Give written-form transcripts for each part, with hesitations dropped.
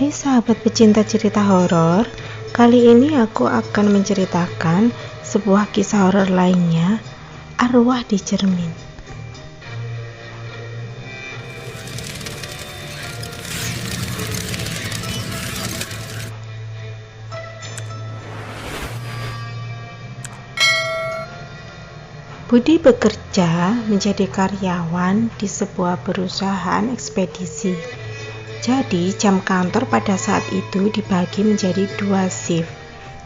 Hai sahabat pecinta cerita horor, kali ini aku akan menceritakan sebuah kisah horor lainnya, Arwah di Cermin. Budi bekerja menjadi karyawan di sebuah perusahaan ekspedisi. Jadi jam kantor pada saat itu dibagi menjadi 2 shift.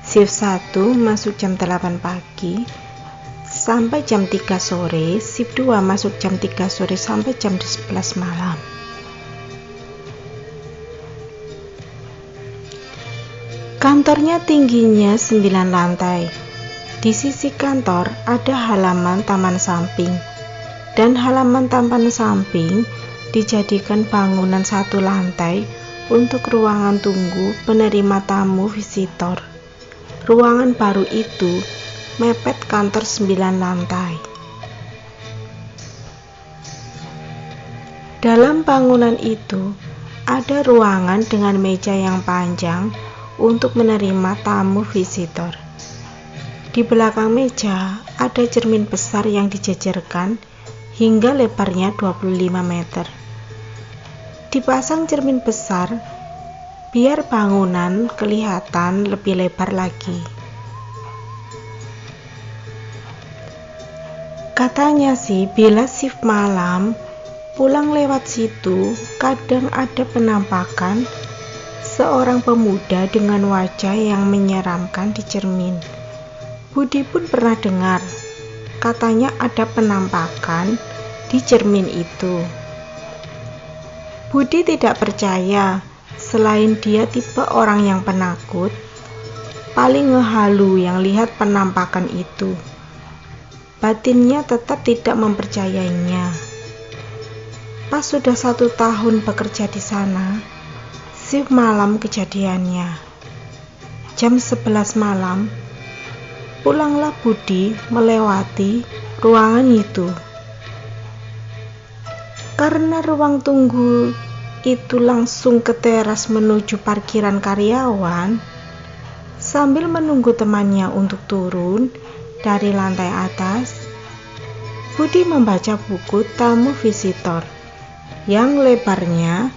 Shift 1 masuk jam 8 pagi sampai jam 3 sore, shift 2 masuk jam 3 sore sampai jam 11 malam. Kantornya tingginya 9 lantai. Di sisi kantor ada halaman taman samping, dan halaman taman samping dijadikan bangunan 1 lantai untuk ruangan tunggu penerima tamu visitor. Ruangan baru itu mepet kantor 9 lantai. Dalam bangunan itu ada ruangan dengan meja yang panjang untuk menerima tamu visitor. Di belakang meja ada cermin besar yang dijejerkan hingga lebarnya 25 meter. Dipasang cermin besar biar bangunan kelihatan lebih lebar lagi. Katanya sih bila shift malam pulang lewat situ kadang ada penampakan seorang pemuda dengan wajah yang menyeramkan di cermin. Budi pun pernah dengar, katanya ada penampakan di cermin itu. Budi tidak percaya, selain dia tipe orang yang penakut, paling ngehalu yang lihat penampakan itu. Batinnya tetap tidak mempercayainya. Pas sudah 1 tahun bekerja di sana, shift malam kejadiannya. Jam 11 malam, pulanglah Budi melewati ruangan itu. Karena ruang tunggu itu langsung ke teras menuju parkiran karyawan, sambil menunggu temannya untuk turun dari lantai atas, Budi membaca buku tamu visitor yang lebarnya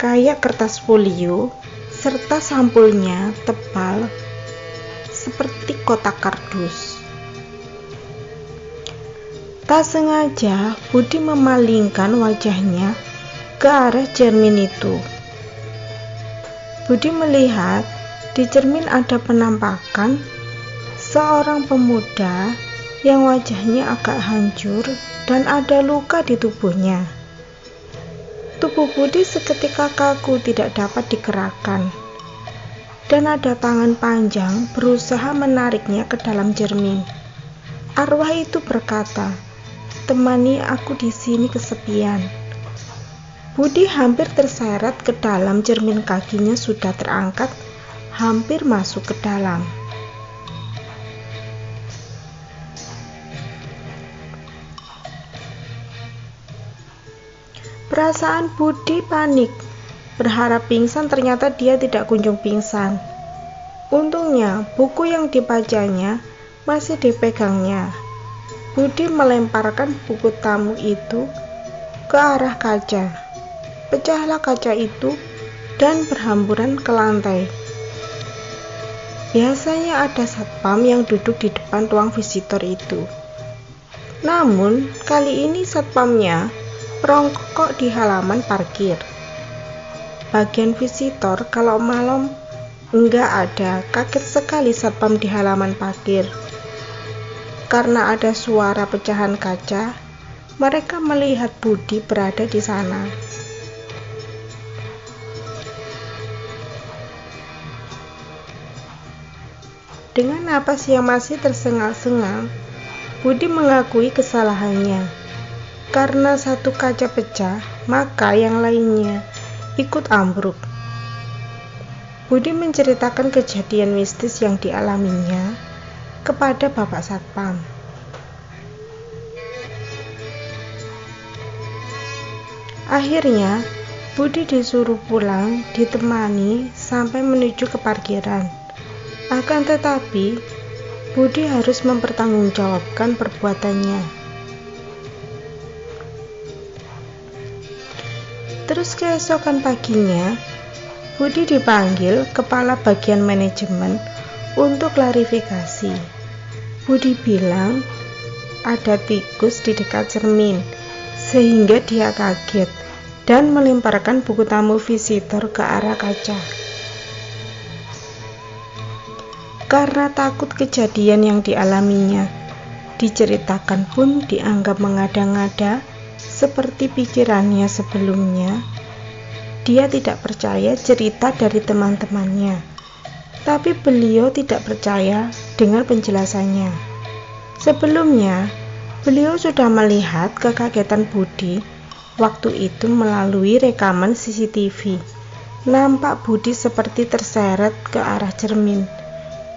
kayak kertas folio serta sampulnya tebal seperti kotak kardus. Tak sengaja Budi memalingkan wajahnya ke arah cermin itu. Budi melihat di cermin ada penampakan seorang pemuda yang wajahnya agak hancur dan ada luka di tubuhnya. Tubuh Budi seketika kaku, tidak dapat digerakkan. Dan ada tangan panjang berusaha menariknya ke dalam cermin. Arwah itu berkata, "Temani aku di sini kesepian." Budi hampir terseret ke dalam cermin, kakinya sudah terangkat, hampir masuk ke dalam. Perasaan Budi panik. Berharap pingsan, ternyata dia tidak kunjung pingsan. Untungnya buku yang dibacanya masih dipegangnya. Budi melemparkan buku tamu itu ke arah kaca. Pecahlah kaca itu dan berhamburan ke lantai. Biasanya ada satpam yang duduk di depan ruang visitor itu. Namun kali ini satpamnya merongkok di halaman parkir. Bagian visitor kalau malam enggak ada. Kaget sekali satpam di halaman parkir. Karena ada suara pecahan kaca, mereka melihat Budi berada di sana. Dengan napas yang masih tersengal-sengal, Budi mengakui kesalahannya. Karena satu kaca pecah, maka yang lainnya ikut ambruk. Budi menceritakan kejadian mistis yang dialaminya kepada Bapak Satpam. Akhirnya Budi disuruh pulang ditemani sampai menuju ke parkiran. Akan tetapi, Budi harus mempertanggungjawabkan perbuatannya. Terus keesokan paginya, Budi dipanggil kepala bagian manajemen untuk klarifikasi. Budi bilang ada tikus di dekat cermin, sehingga dia kaget dan melemparkan buku tamu visitor ke arah kaca. Karena takut kejadian yang dialaminya diceritakan pun dianggap mengada-ngada seperti pikirannya sebelumnya. Dia tidak percaya cerita dari teman-temannya, tapi beliau tidak percaya dengan penjelasannya. Sebelumnya, beliau sudah melihat kekagetan Budi waktu itu melalui rekaman CCTV. Nampak Budi seperti terseret ke arah cermin.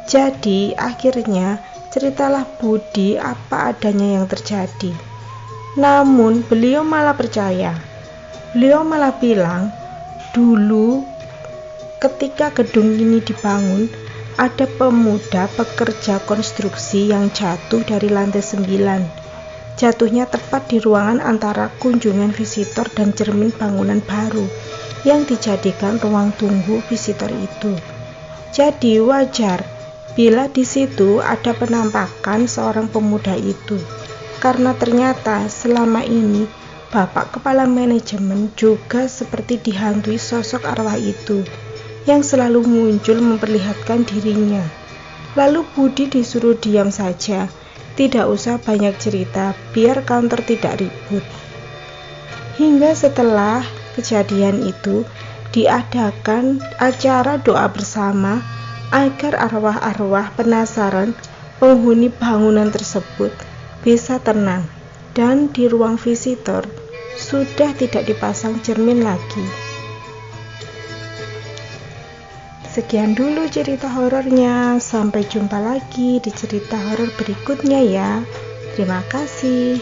Jadi akhirnya ceritalah Budi apa adanya yang terjadi. Namun beliau malah percaya. Beliau malah bilang, dulu ketika gedung ini dibangun, ada pemuda pekerja konstruksi yang jatuh dari lantai 9. Jatuhnya tepat di ruangan antara kunjungan visitor dan cermin bangunan baru yang dijadikan ruang tunggu visitor itu. Jadi wajar bila di situ ada penampakan seorang pemuda itu, karena ternyata selama ini Bapak Kepala Manajemen juga seperti dihantui sosok arwah itu yang selalu muncul memperlihatkan dirinya. Lalu Budi disuruh diam saja, tidak usah banyak cerita biar kantor tidak ribut. Hingga setelah kejadian itu diadakan acara doa bersama agar arwah-arwah penasaran penghuni bangunan tersebut bisa tenang, dan di ruang visitor sudah tidak dipasang cermin lagi. Sekian dulu cerita horornya, sampai jumpa lagi di cerita horor berikutnya ya. Terima kasih.